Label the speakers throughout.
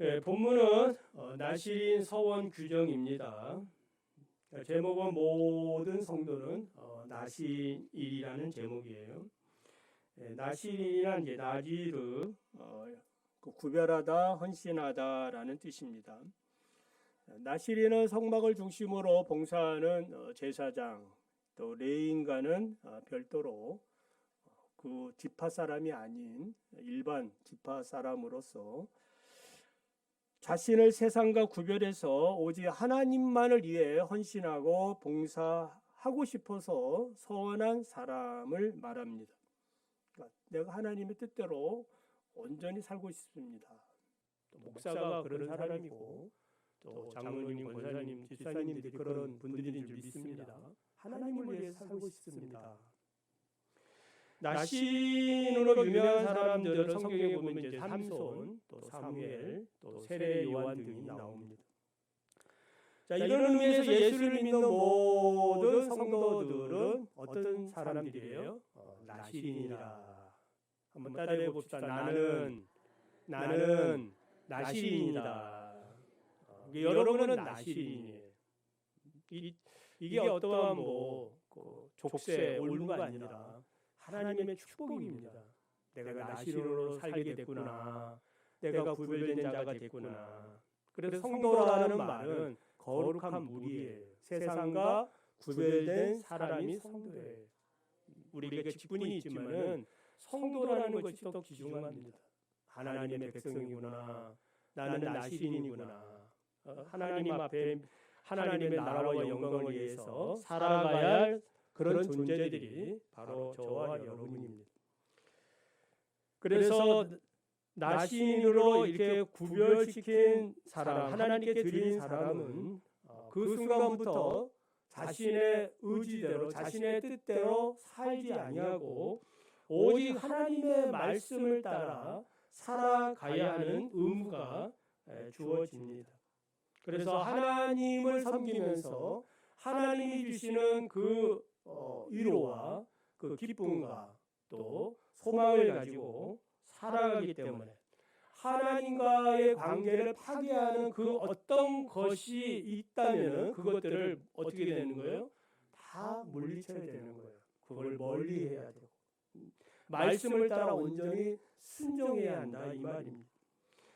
Speaker 1: 본문은 나실인 서원 규정입니다. 제목은 모든 성도는 나실이라는 제목이에요. 나실이란 이제 나지르, 구별하다, 헌신하다라는 뜻입니다. 나실인은 성막을 중심으로 봉사하는 제사장, 또 레위인과는 별도로 그 지파 사람이 아닌 일반 지파 사람으로서 자신을 세상과 구별해서 오직 하나님만을 위해 헌신하고 봉사하고 싶어서 서원한 사람을 말합니다. 그러니까 내가 하나님의 뜻대로 온전히 살고 싶습니다. 또 목사가 그런 사람이고 또 장로님, 권사님, 집사님들이 그런 분들인 줄 믿습니다. 하나님을 위해 살고 싶습니다. 나신으로 유명한 사람들은 성경에 보면 이제 삼손, 또 사무엘, 또 세례 요한 등이 나옵니다. 자, 이런 의미에서 예수를 믿는 모든 성도들은 어떤 사람들이에요? 나신이라. 한번 따라해 봅시다. 나는 나신이다. 여러분은 나신이에요. 이게 어떠한 족쇄, 올무가 아니라 하나님의 축복입니다. 내가 나실로 살게 됐구나. 내가 구별된 자가 됐구나. 그래서 성도라는 말은 거룩한 무리예요. 세상과 구별된 사람이 성도예요. 우리에게 직분이 있지만은 성도라는 것이 더 귀중합니다. 하나님의 백성이구나. 나는 나실인이구나. 하나님 앞에 하나님의 나라와 영광을 위해서 살아가야 할 그런 존재들이 바로 저와 여러분입니다. 그래서 나신으로 이렇게 구별시킨 사람, 하나님께 드린 사람은 그 순간부터 자신의 의지대로, 자신의 뜻대로 살지 아니하고 오직 하나님의 말씀을 따라 살아가야 하는 의무가 주어집니다. 그래서 하나님을 섬기면서 하나님이 주시는 그 위로와 그 기쁨과 또 소망을 가지고 살아가기 때문에 하나님과의 관계를 파괴하는 그 어떤 것이 있다면 그것들을 어떻게 되는 거예요? 다 물리쳐야 되는 거예요. 그걸 멀리 해야 되고 말씀을 따라 온전히 순종해야 한다 이 말입니다.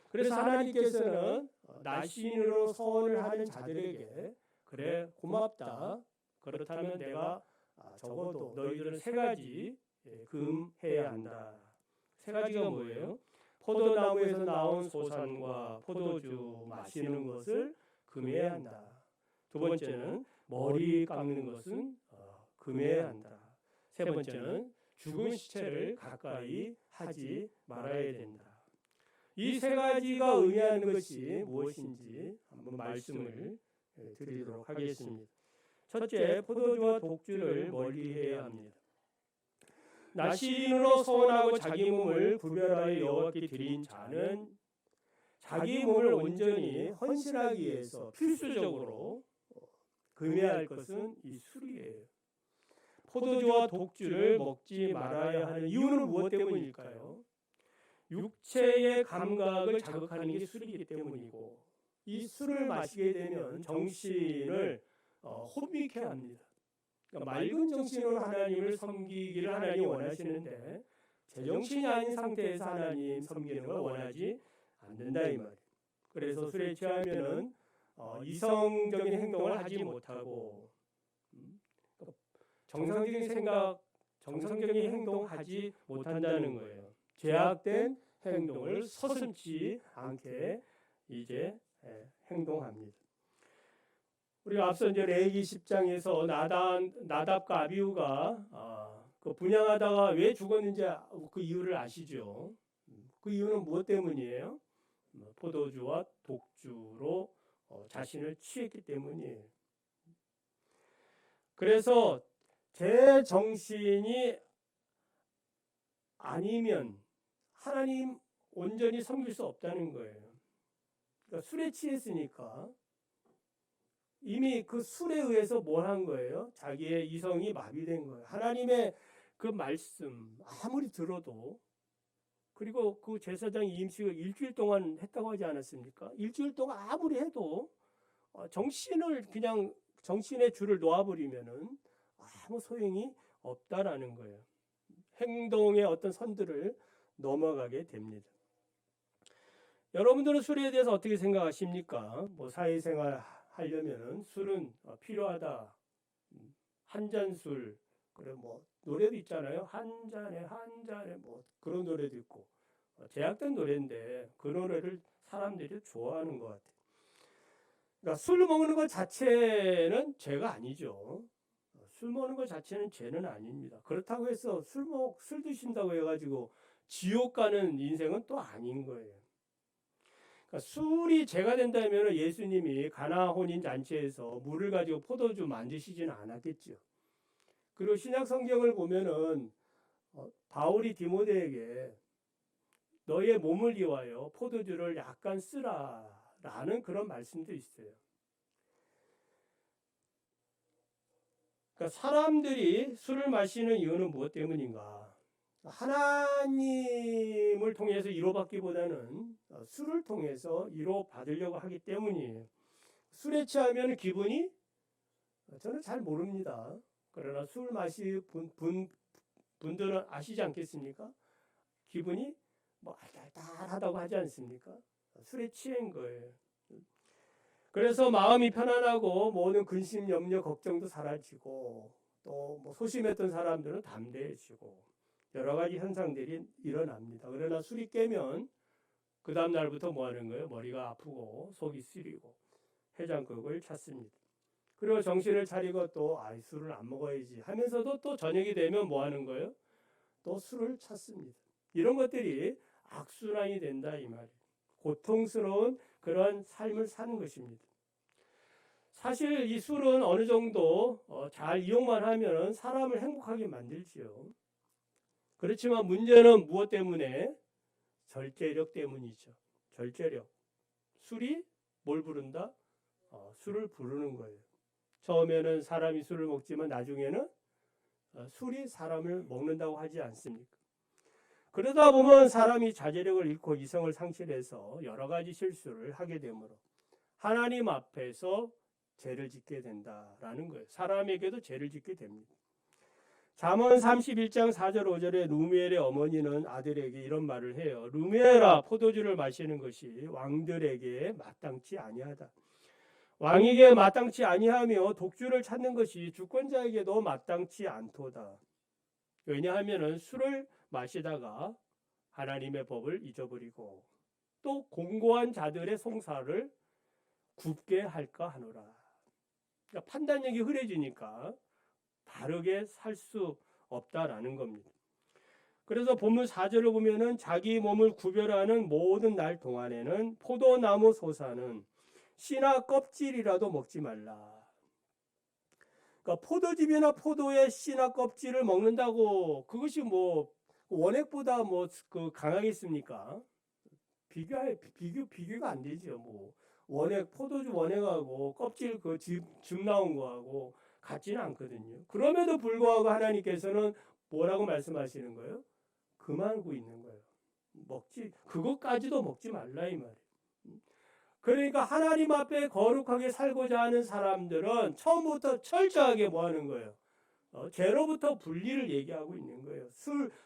Speaker 1: 그래서 하나님께서는 나신으로 서원을 하는 자들에게 그래 고맙다. 그렇다면 내가 적어도 너희들은 세 가지 금해야 한다. 세 가지가 뭐예요? 포도나무에서 나온 소산과 포도주 마시는 것을 금해야 한다. 두 번째는 머리 깎는 것은 금해야 한다. 세 번째는 죽은 시체를 가까이 하지 말아야 된다. 이 세 가지가 의미하는 것이 무엇인지 한번 말씀을 드리도록 하겠습니다. 첫째, 포도주와 독주를 멀리해야 합니다. 나신으로 서원하고 자기 몸을 구별하여 여호와께 드린 자는 자기 몸을 온전히 헌신하기 위해서 필수적으로 금해야 할 것은 이 술이에요. 포도주와 독주를 먹지 말아야 하는 이유는 무엇 때문일까요? 육체의 감각을 자극하는 게 술이기 때문이고 이 술을 마시게 되면 정신을 혼미케 합니다. 그러니까 맑은 정신으로 하나님을 섬기기를 하나님이 원하시는데 제정신이 아닌 상태에서 하나님 섬기는 걸 원하지 않는다 이 말이에요. 그래서 술에 취하면은 이성적인 행동을 하지 못하고 정상적인 생각, 정상적인 행동하지 못한다는 거예요. 제약된 행동을 서슴지 않게 이제 행동합니다. 우리가 앞서 이제 레위기 10장에서 나답과 아비후가 그 분향하다가 왜 죽었는지 그 이유를 아시죠? 그 이유는 무엇 때문이에요? 포도주와 독주로 자신을 취했기 때문이에요. 그래서 제 정신이 아니면 하나님 온전히 섬길 수 없다는 거예요. 그러니까 술에 취했으니까 이미 그 술에 의해서 뭘 한 거예요? 자기의 이성이 마비된 거예요. 하나님의 그 말씀 아무리 들어도 그리고 그 제사장 이임식을 일주일 동안 했다고 하지 않았습니까? 일주일 동안 아무리 해도 정신의 줄을 놓아버리면은 아무 소용이 없다라는 거예요. 행동의 어떤 선들을 넘어가게 됩니다. 여러분들은 술에 대해서 어떻게 생각하십니까? 뭐 사회생활 하려면은 술은 필요하다. 한 잔 술. 그래 뭐 노래도 있잖아요. 한 잔에 뭐 그런 노래도 있고 제약된 노래인데 그 노래를 사람들이 좋아하는 것 같아요. 그러니까 술 먹는 것 자체는 죄가 아니죠. 술 먹는 것 자체는 죄는 아닙니다. 그렇다고 해서 술 드신다고 해가지고 지옥 가는 인생은 또 아닌 거예요. 그러니까 술이 죄가 된다면 예수님이 가나 혼인 잔치에서 물을 가지고 포도주 만드시지는 않았겠죠. 그리고 신약 성경을 보면은 바울이 디모데에게 너의 몸을 위하여 포도주를 약간 쓰라라는 그런 말씀도 있어요. 그러니까 사람들이 술을 마시는 이유는 무엇 때문인가? 하나님을 통해서 위로받기보다는 술을 통해서 위로받으려고 하기 때문이에요. 술에 취하면 기분이 저는 잘 모릅니다. 그러나 술 마시 분들은 아시지 않겠습니까? 기분이 뭐 알딸딸하다고 하지 않습니까? 술에 취한 거예요. 그래서 마음이 편안하고 모든 근심, 염려, 걱정도 사라지고 또 뭐 소심했던 사람들은 담대해지고 여러 가지 현상들이 일어납니다. 그러나 술이 깨면 그 다음 날부터 뭐 하는 거예요? 머리가 아프고 속이 쓰리고 해장국을 찾습니다. 그리고 정신을 차리고 또 술을 안 먹어야지 하면서도 또 저녁이 되면 뭐 하는 거예요? 또 술을 찾습니다. 이런 것들이 악순환이 된다 이 말이에요. 고통스러운 그런 삶을 사는 것입니다. 사실 이 술은 어느 정도 잘 이용만 하면 사람을 행복하게 만들지요. 그렇지만 문제는 무엇 때문에? 절제력 때문이죠. 절제력. 술이 뭘 부른다? 술을 부르는 거예요. 처음에는 사람이 술을 먹지만 나중에는 술이 사람을 먹는다고 하지 않습니까? 그러다 보면 사람이 자제력을 잃고 이성을 상실해서 여러 가지 실수를 하게 되므로 하나님 앞에서 죄를 짓게 된다라는 거예요. 사람에게도 죄를 짓게 됩니다. 잠언 31장 4절 5절에 루미엘의 어머니는 아들에게 이런 말을 해요. 루미엘아, 포도주를 마시는 것이 왕들에게 마땅치 아니하다. 왕에게 마땅치 아니하며 독주를 찾는 것이 주권자에게도 마땅치 않도다. 왜냐하면 술을 마시다가 하나님의 법을 잊어버리고 또 공고한 자들의 송사를 굽게 할까 하노라. 그러니까 판단력이 흐려지니까 바르게 살 수 없다라는 겁니다. 그래서 본문 4절을 보면은 자기 몸을 구별하는 모든 날 동안에는 포도나무 소사는 씨나 껍질이라도 먹지 말라. 그러니까 포도즙이나 포도의 씨나 껍질을 먹는다고 그것이 뭐 원액보다 뭐 그 강하겠습니까? 비교가 안 되죠. 뭐 원액 포도주 원액하고 껍질 그 즙 나온 거하고 같지는 않거든요. 그럼에도 불구하고 하나님께서는 뭐라고 말씀하시는 거예요? 금하고 있는 거예요. 그것까지도 먹지 말라 이 말이에요. 그러니까 하나님 앞에 거룩하게 살고자 하는 사람들은 처음부터 철저하게 뭐 하는 거예요? 죄로부터 분리를 얘기하고 있는 거예요.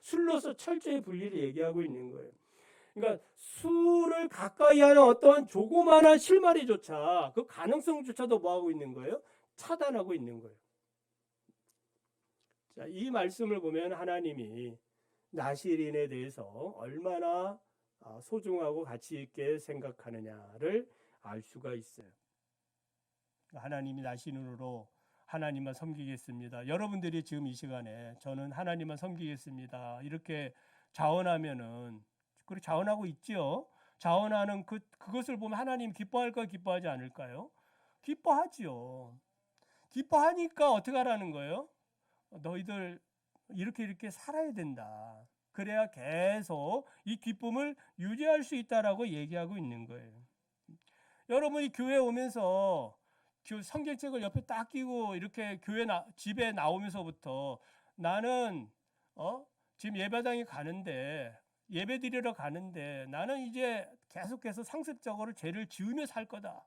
Speaker 1: 술로서 철저히 분리를 얘기하고 있는 거예요. 그러니까 술을 가까이 하는 어떤 조그마한 실마리조차 그 가능성조차도 뭐 하고 있는 거예요? 차단하고 있는 거예요. 자, 이 말씀을 보면 하나님이 나실인에 대해서 얼마나 소중하고 가치 있게 생각하느냐를 알 수가 있어요. 하나님이 나실인으로 하나님만 섬기겠습니다. 여러분들이 지금 이 시간에 저는 하나님만 섬기겠습니다. 이렇게 자원하면은 그리고 자원하고 있지요. 자원하는 그것을 보면 하나님 기뻐할까요? 기뻐하지 않을까요? 기뻐하지요. 기뻐하니까 어떻게 하라는 거예요? 너희들 이렇게 살아야 된다. 그래야 계속 이 기쁨을 유지할 수 있다라고 얘기하고 있는 거예요. 여러분이 교회 오면서 성경책을 옆에 딱 끼고 이렇게 집에 나오면서부터 나는 지금 예배당에 가는데 예배 드리러 가는데 나는 이제 계속해서 상습적으로 죄를 지으며 살 거다.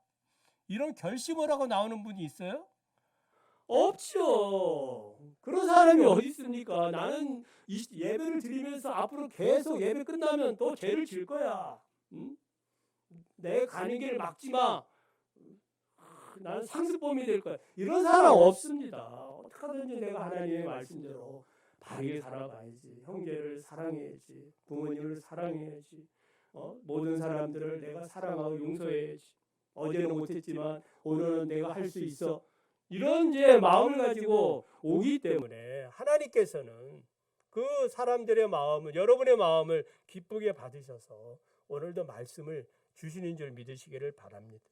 Speaker 1: 이런 결심을 하고 나오는 분이 있어요? 없죠. 그런 사람이 어디 있습니까? 나는 예배를 드리면서 앞으로 계속 예배 끝나면 또 죄를 지을 거야. 응? 내 가는 길을 막지 마. 나는 상습범이 될 거야. 이런 사람 없습니다. 어떻게 하든지 내가 하나님의 말씀대로 바르게 살아가야지. 형제를 사랑해야지. 부모님을 사랑해야지. 모든 사람들을 내가 사랑하고 용서해야지. 어제는 못했지만 오늘은 내가 할 수 있어. 이런 이제 마음을 가지고 오기 때문에 하나님께서는 그 사람들의 마음을, 여러분의 마음을 기쁘게 받으셔서 오늘도 말씀을 주시는 줄 믿으시기를 바랍니다.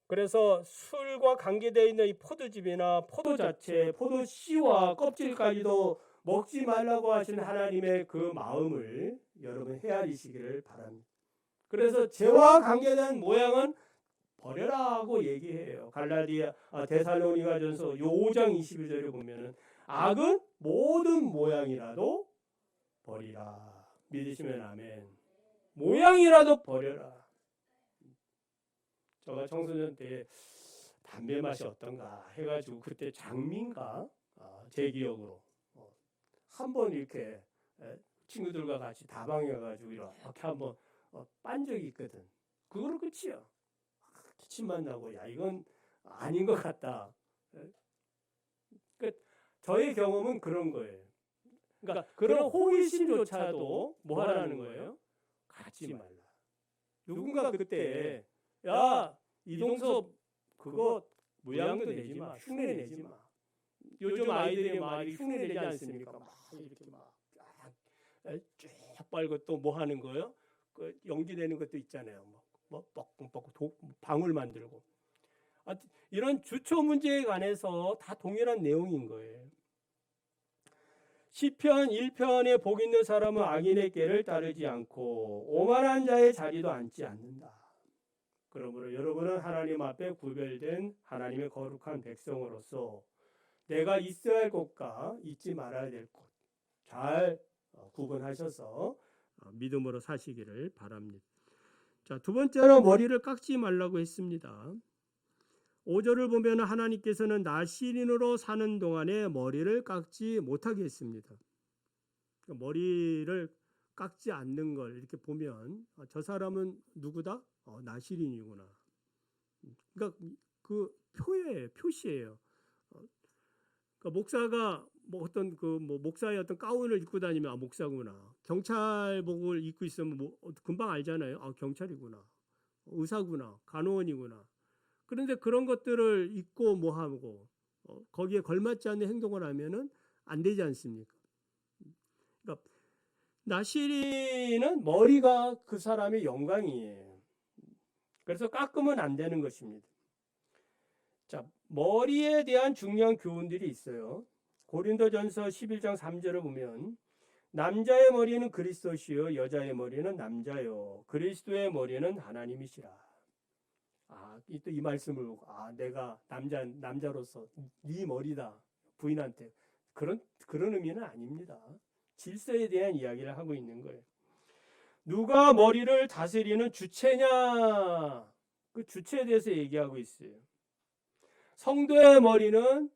Speaker 1: 그래서 술과 관계되어 있는 이 포도즙이나 포도 자체, 포도 씨와 껍질까지도 먹지 말라고 하신 하나님의 그 마음을 여러분 헤아리시기를 바랍니다. 그래서 죄와 관계된 모양은 버려라고 얘기해요. 데살로니가전서 5장 21절에 보면은 악은 모든 모양이라도 버리라. 믿으시면 아멘. 모양이라도 버려라. 제가 청소년 때 담배 맛이 어떤가 해가지고 그때 장미인가 제 기억으로 한번 이렇게 친구들과 같이 다방에 가가지고 이렇게 한번 빤 적이 있거든. 그거로 끝이야. 기침만 나고 야 이건 아닌 것 같다. 그러니까 저의 경험은 그런 거예요. 그러니까 그런 호기심조차도 뭐 하라는 거예요? 갖지 말라. 누군가 그때 야 이동섭 그거 모양도 내지 마, 흉내 내지 마. 요즘 아이들이 막 흉내 내지 않습니까? 막 이렇게 쫙 빨고 또 뭐 하는 거예요? 그 연기 내는 것도 있잖아요. 뭐 뻑뻑뻑 방울 만들고. 이런 주초 문제에 관해서 다 동일한 내용인 거예요. 시편 1편에 복 있는 사람은 악인의 꾀를 따르지 않고 오만한 자의 자리도 앉지 않는다. 그러므로 여러분은 하나님 앞에 구별된 하나님의 거룩한 백성으로서 내가 있어야 할 곳과 있지 말아야 될 곳 잘 구분하셔서 믿음으로 사시기를 바랍니다. 자, 두 번째로 머리를 깎지 말라고 했습니다. 5절을 보면 하나님께서는 나시린으로 사는 동안에 머리를 깎지 못하게 했습니다. 머리를 깎지 않는 걸 이렇게 보면 저 사람은 누구다? 나시린이구나. 그러니까 그 표시예요. 그러니까 목사가 목사의 어떤 가운을 입고 다니면 목사구나. 경찰복을 입고 있으면 금방 알잖아요. 경찰이구나. 의사구나. 간호원이구나. 그런데 그런 것들을 입고 뭐 하고 거기에 걸맞지 않는 행동을 하면은 안 되지 않습니까? 그러니까 나시린은 머리가 그 사람의 영광이에요. 그래서 깎으면 안 되는 것입니다. 자, 머리에 대한 중요한 교훈들이 있어요. 고린도전서 11장 3절을 보면 남자의 머리는 그리스도시요 여자의 머리는 남자요 그리스도의 머리는 하나님이시라. 또 이 말씀을 보고 내가 남자로서 네 머리다 부인한테 그런 의미는 아닙니다. 질서에 대한 이야기를 하고 있는 거예요. 누가 머리를 다스리는 주체냐? 그 주체에 대해서 얘기하고 있어요. 성도의 머리는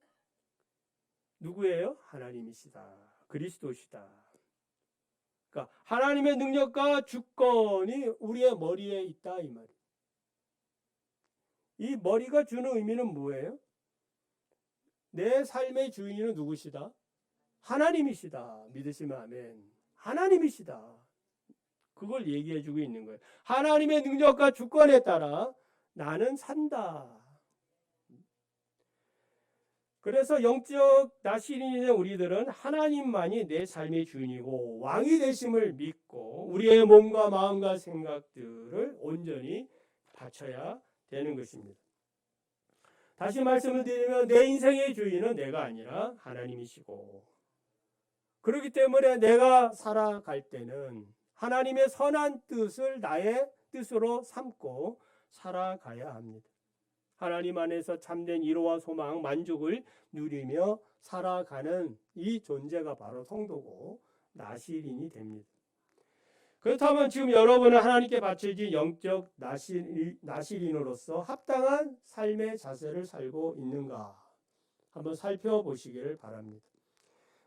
Speaker 1: 누구예요? 하나님이시다. 그리스도시다. 그러니까 하나님의 능력과 주권이 우리의 머리에 있다 이 말이에요. 이 머리가 주는 의미는 뭐예요? 내 삶의 주인은 누구시다? 하나님이시다. 믿으시면 아멘. 하나님이시다. 그걸 얘기해주고 있는 거예요. 하나님의 능력과 주권에 따라 나는 산다. 그래서 영적 나시린의 우리들은 하나님만이 내 삶의 주인이고 왕이 되심을 믿고 우리의 몸과 마음과 생각들을 온전히 바쳐야 되는 것입니다. 다시 말씀을 드리면 내 인생의 주인은 내가 아니라 하나님이시고 그렇기 때문에 내가 살아갈 때는 하나님의 선한 뜻을 나의 뜻으로 삼고 살아가야 합니다. 하나님 안에서 참된 위로와 소망, 만족을 누리며 살아가는 이 존재가 바로 성도고 나실인이 됩니다. 그렇다면 지금 여러분은 하나님께 바쳐진 영적 나실인으로서 합당한 삶의 자세를 살고 있는가? 한번 살펴보시기를 바랍니다.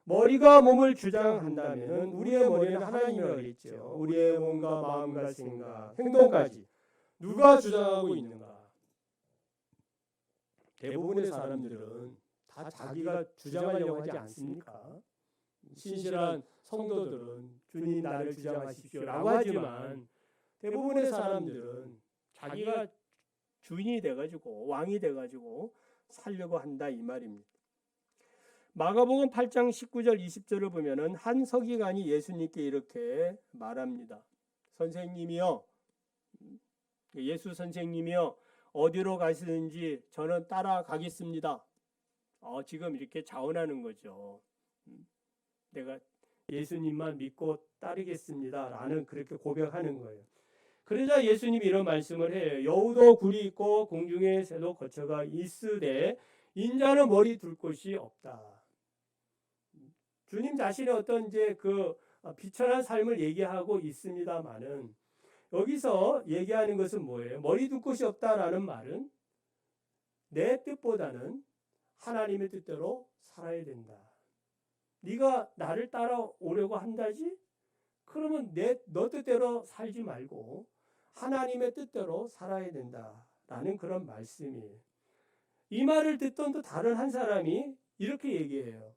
Speaker 1: 머리가 몸을 주장한다면 우리의 머리는 하나님이라고 했죠. 우리의 몸과 마음과 생각, 행동까지 누가 주장하고 있는가? 대부분의 사람들은 다 자기가 주장하려고 하지 않습니까? 신실한 성도들은 주님 나를 주장하십시오라고 하지만 대부분의 사람들은 자기가 주인이 돼가지고 왕이 돼가지고 살려고 한다 이 말입니다. 마가복음 8장 19절 20절을 보면은 한 서기관이 예수님께 이렇게 말합니다. 선생님이여, 예수 선생님이여, 어디로 가시는지 저는 따라가겠습니다. 지금 이렇게 자원하는 거죠. 내가 예수님만 믿고 따르겠습니다 라는 그렇게 고백하는 거예요. 그러자 예수님이 이런 말씀을 해요. 여우도 굴이 있고 공중의 새도 거처가 있으되 인자는 머리 둘 곳이 없다. 주님 자신의 어떤 이제 그 비천한 삶을 얘기하고 있습니다만은 여기서 얘기하는 것은 뭐예요? 머리 둘 곳이 없다라는 말은 내 뜻보다는 하나님의 뜻대로 살아야 된다. 네가 나를 따라오려고 한다지? 그러면 너 뜻대로 살지 말고 하나님의 뜻대로 살아야 된다라는 그런 말씀이에요. 이 말을 듣던 또 다른 한 사람이 이렇게 얘기해요.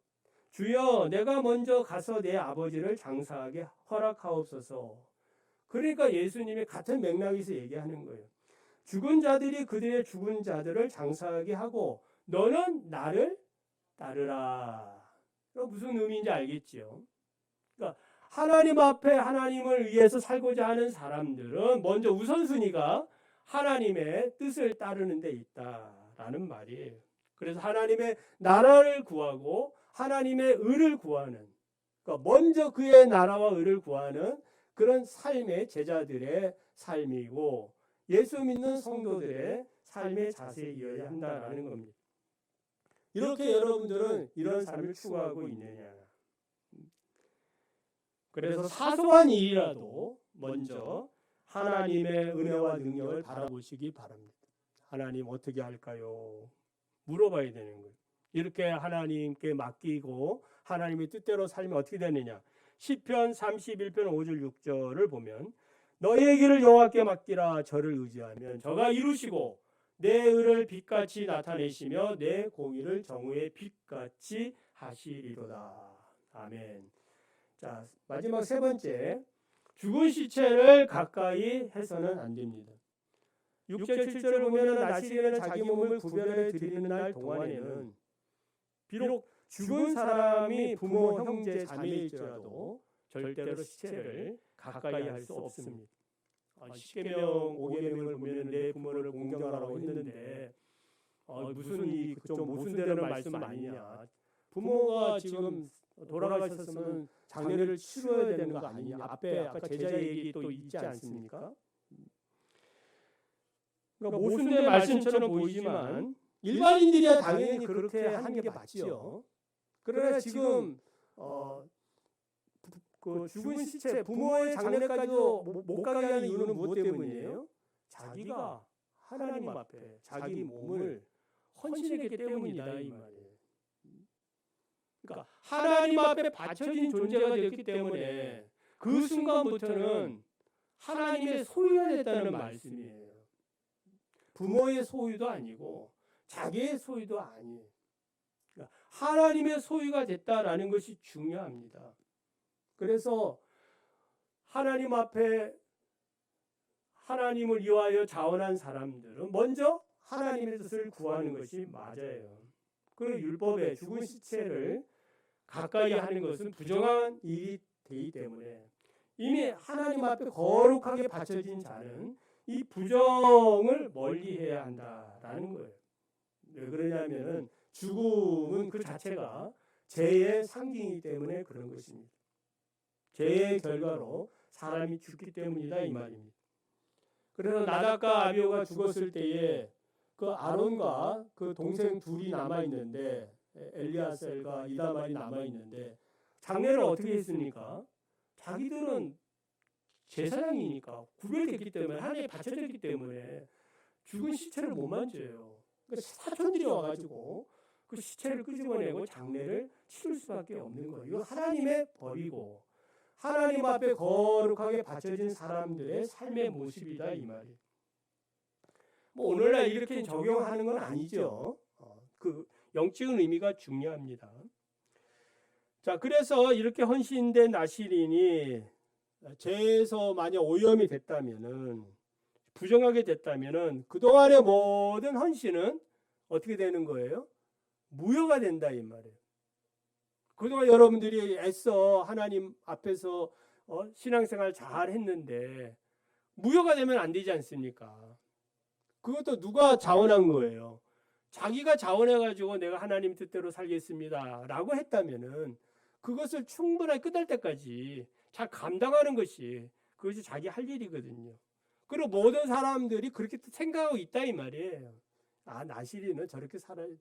Speaker 1: 주여, 내가 먼저 가서 내 아버지를 장사하게 허락하옵소서. 그러니까 예수님이 같은 맥락에서 얘기하는 거예요. 죽은 자들이 그들의 죽은 자들을 장사하게 하고 너는 나를 따르라. 무슨 의미인지 알겠지요? 그러니까 하나님 앞에 하나님을 위해서 살고자 하는 사람들은 먼저 우선순위가 하나님의 뜻을 따르는 데 있다라는 말이에요. 그래서 하나님의 나라를 구하고 하나님의 의를 구하는, 그러니까 먼저 그의 나라와 의를 구하는 그런 삶의 제자들의 삶이고 예수 믿는 성도들의 삶의 자세이어야 한다라는 겁니다. 이렇게 여러분들은 이런 삶을 추구하고 있느냐? 그래서 사소한 일이라도 먼저 하나님의 은혜와 능력을 바라보시기 바랍니다. 하나님 어떻게 할까요? 물어봐야 되는 거예요. 이렇게 하나님께 맡기고 하나님의 뜻대로 살면 어떻게 되느냐? 시편 31편 5절 6절을 보면 너의 길을 여호와께 맡기라. 저를 의지하면 저가 이루시고 내 의를 빛같이 나타내시며 내 공의를 정오의 빛같이 하시리로다. 아멘. 자, 마지막 세 번째, 죽은 시체를 가까이 해서는 안 됩니다. 6절 7절을 보면 나시리는 자기 몸을 구별해 드리는 날 동안에는 비록 죽은 사람이 부모, 형제, 자매일지라도 절대로 시체를 가까이 할 수 없습니다. 십계명 5계명을 보면 내 부모를 공경하라고 했는데 무슨 좀 모순되는 말씀 아니냐. 부모가 지금 돌아가셨으면 장례를 치러야 되는 거 아니냐. 앞에 아까 제자 얘기 또 있지 않습니까? 그러니까 모순된 말씀처럼 보이지만 일반인들이야 당연히 그렇게 하는 게 맞지요. 그러나 지금 그 죽은 시체 부모의 장례까지도 못 가게 하는 이유는 무엇 때문이에요? 자기가 하나님 앞에 자기 몸을 헌신했기 때문이다 이 말이에요. 그러니까 하나님 앞에 바쳐진 존재가 됐기 때문에 그 순간부터는 하나님의 소유가 됐다는 말씀이에요. 부모의 소유도 아니고 자기의 소유도 아니에요. 그러니까 하나님의 소유가 됐다라는 것이 중요합니다. 그래서 하나님 앞에 하나님을 위하여 자원한 사람들은 먼저 하나님의 뜻을 구하는 것이 맞아요. 그 율법에 죽은 시체를 가까이 하는 것은 부정한 일이 되기 때문에 이미 하나님 앞에 거룩하게 바쳐진 자는 이 부정을 멀리해야 한다라는 거예요. 왜 그러냐면은 죽음은 그 자체가 죄의 상징이기 때문에 그런 것입니다. 죄의 결과로 사람이 죽기 때문이다 이 말입니다. 그래서 나답과 아비후가 죽었을 때에 그 아론과 그 동생 둘이 남아 있는데 엘리아셀과 이다말이 남아 있는데 장례를 어떻게 했습니까? 자기들은 제사장이니까 구별됐기 때문에 하나님에 바쳐졌기 때문에 죽은 시체를 못 만져요. 그러니까 사촌들이 와가지고 그 시체를 끄집어내고 장례를 치를 수밖에 없는 거예요. 이거 하나님의 법이고 하나님 앞에 거룩하게 바쳐진 사람들의 삶의 모습이다 이 말이에요. 뭐 오늘날 이렇게 적용하는 건 아니죠. 그 영적인 의미가 중요합니다. 자, 그래서 이렇게 헌신된 나실인이 죄에서 만약 오염이 됐다면은 부정하게 됐다면은 그동안의 모든 헌신은 어떻게 되는 거예요? 무효가 된다 이 말이에요. 그동안 여러분들이 애써 하나님 앞에서 신앙생활 잘 했는데 무효가 되면 안 되지 않습니까? 그것도 누가 자원한 거예요? 자기가 자원해가지고 내가 하나님 뜻대로 살겠습니다 라고 했다면은 그것을 충분하게 끝날 때까지 잘 감당하는 것이 그것이 자기 할 일이거든요. 그리고 모든 사람들이 그렇게 생각하고 있다 이 말이에요. 아, 나실이는 저렇게 살아야 돼.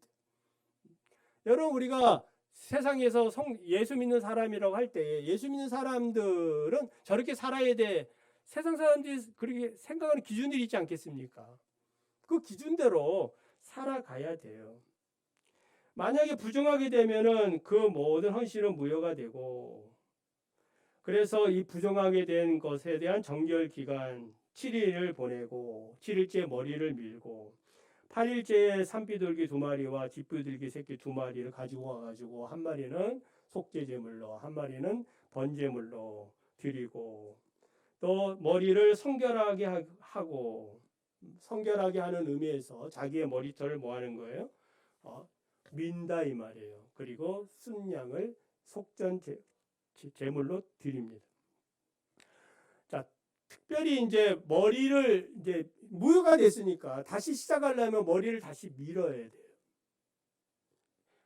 Speaker 1: 여러분 우리가 세상에서 예수 믿는 사람이라고 할 때 예수 믿는 사람들은 저렇게 살아야 돼. 세상 사람들이 그렇게 생각하는 기준들이 있지 않겠습니까? 그 기준대로 살아가야 돼요. 만약에 부정하게 되면은 그 모든 헌신은 무효가 되고 그래서 이 부정하게 된 것에 대한 정결 기간 7일을 보내고 7일째 머리를 밀고 8일째에 산비둘기 2마리와 뒷비둘기 새끼 2마리를 가지고 와가지고 한 마리는 속죄제물로 한 마리는 번제물로 드리고 또 머리를 성결하게 하고 성결하게 하는 의미에서 자기의 머리털을 뭐 하는 거예요? 민다 이 말이에요. 그리고 순양을 속전 제물로 드립니다. 자, 특별히 이제 머리를 이제 무효가 됐으니까 다시 시작하려면 머리를 다시 밀어야 돼요.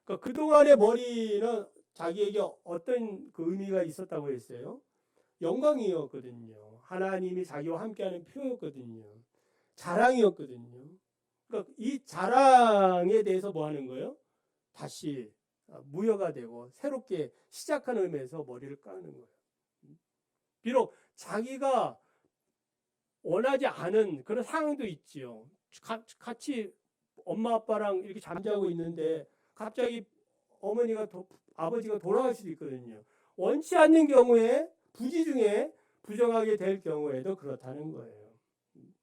Speaker 1: 그러니까 그동안의 머리는 자기에게 어떤 그 의미가 있었다고 했어요? 영광이었거든요. 하나님이 자기와 함께하는 표였거든요. 자랑이었거든요. 그러니까 이 자랑에 대해서 뭐 하는 거예요? 다시 무효가 되고 새롭게 시작하는 의미에서 머리를 까는 거예요. 비록 자기가 원하지 않은 그런 상황도 있지요. 같이 엄마 아빠랑 이렇게 잠자고 있는데 갑자기 아버지가 돌아갈 수도 있거든요. 원치 않는 경우에 부지 중에 부정하게 될 경우에도 그렇다는 거예요.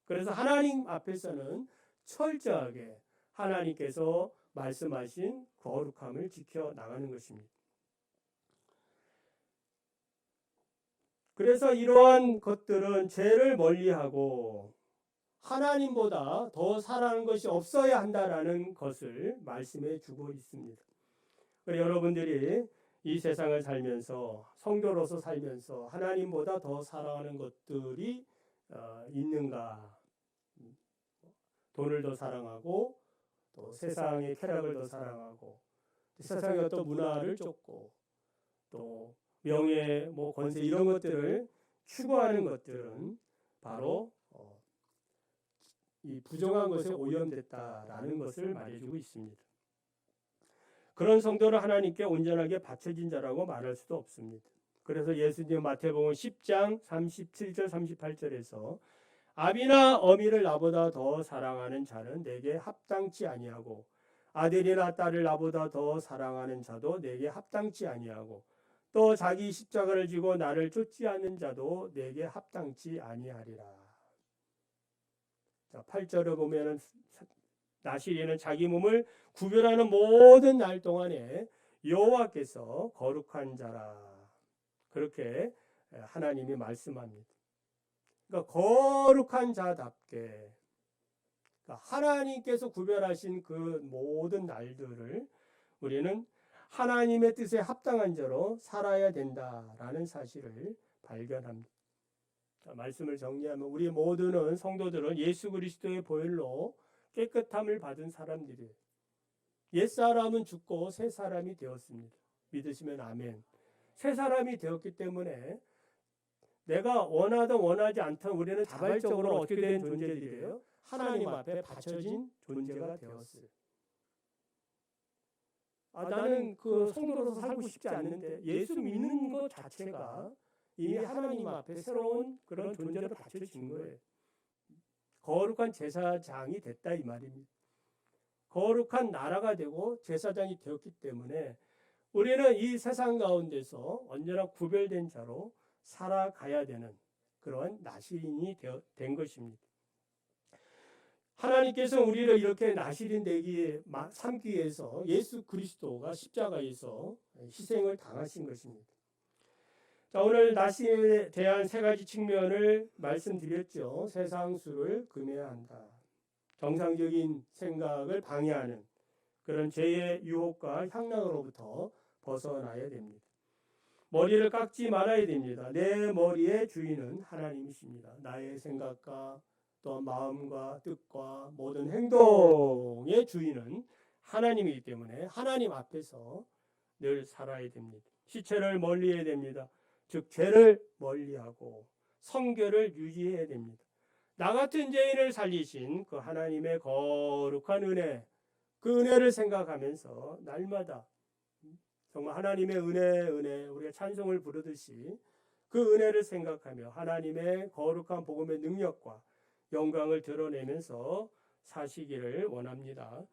Speaker 1: 그래서 하나님 앞에서는 철저하게 하나님께서 말씀하신 거룩함을 지켜나가는 것입니다. 그래서 이러한 것들은 죄를 멀리하고 하나님보다 더 사랑하는 것이 없어야 한다라는 것을 말씀해 주고 있습니다. 여러분들이 이 세상을 살면서 성도로서 살면서 하나님보다 더 사랑하는 것들이 있는가? 돈을 더 사랑하고 또 세상의 쾌락을 더 사랑하고 세상의 어떤 문화를 쫓고 또 명예, 권세 이런 것들을 추구하는 것들은 바로 이 부정한 것에 오염됐다라는 것을 말해주고 있습니다. 그런 성도를 하나님께 온전하게 바쳐진 자라고 말할 수도 없습니다. 그래서 예수님 마태복음 10장 37절 38절에서 아비나 어미를 나보다 더 사랑하는 자는 내게 합당치 아니하고 아들이나 딸을 나보다 더 사랑하는 자도 내게 합당치 아니하고 또 자기 십자가를 지고 나를 쫓지 않는 자도 내게 합당치 아니하리라. 자, 8절을 보면은 나실인은 자기 몸을 구별하는 모든 날 동안에 여호와께서 거룩한 자라 그렇게 하나님이 말씀합니다. 그러니까 거룩한 자답게 그러니까 하나님께서 구별하신 그 모든 날들을 우리는 하나님의 뜻에 합당한 자로 살아야 된다라는 사실을 발견합니다. 자, 말씀을 정리하면 우리 모두는 성도들은 예수 그리스도의 보혈로 깨끗함을 받은 사람들이에요. 옛사람은 죽고 새 사람이 되었습니다. 믿으시면 아멘. 새 사람이 되었기 때문에 내가 원하든 원하지 않든 우리는 자발적으로 어떻게 된 존재들이에요? 하나님 앞에 바쳐진 존재가 되었어요. 나는 그 성도로서 살고 싶지 않는데 예수 믿는 것 자체가 이미 하나님 앞에 새로운 그런 존재로 바쳐진 거예요. 거룩한 제사장이 됐다 이 말입니다. 거룩한 나라가 되고 제사장이 되었기 때문에 우리는 이 세상 가운데서 언제나 구별된 자로 살아가야 되는 그런 나시린이 된 것입니다. 하나님께서 우리를 이렇게 나시린 되기 삼기 위해서 예수 그리스도가 십자가에서 희생을 당하신 것입니다. 자, 오늘 나시린에 대한 세 가지 측면을 말씀드렸죠. 세상 수를 금해야 한다. 정상적인 생각을 방해하는 그런 죄의 유혹과 향락으로부터 벗어나야 됩니다. 머리를 깎지 말아야 됩니다. 내 머리의 주인은 하나님이십니다. 나의 생각과 또 마음과 뜻과 모든 행동의 주인은 하나님이기 때문에 하나님 앞에서 늘 살아야 됩니다. 시체를 멀리해야 됩니다. 즉 죄를 멀리하고 성결을 유지해야 됩니다. 나 같은 죄인을 살리신 그 하나님의 거룩한 은혜, 그 은혜를 생각하면서 날마다 정말 하나님의 은혜 우리가 찬송을 부르듯이 그 은혜를 생각하며 하나님의 거룩한 복음의 능력과 영광을 드러내면서 사시기를 원합니다.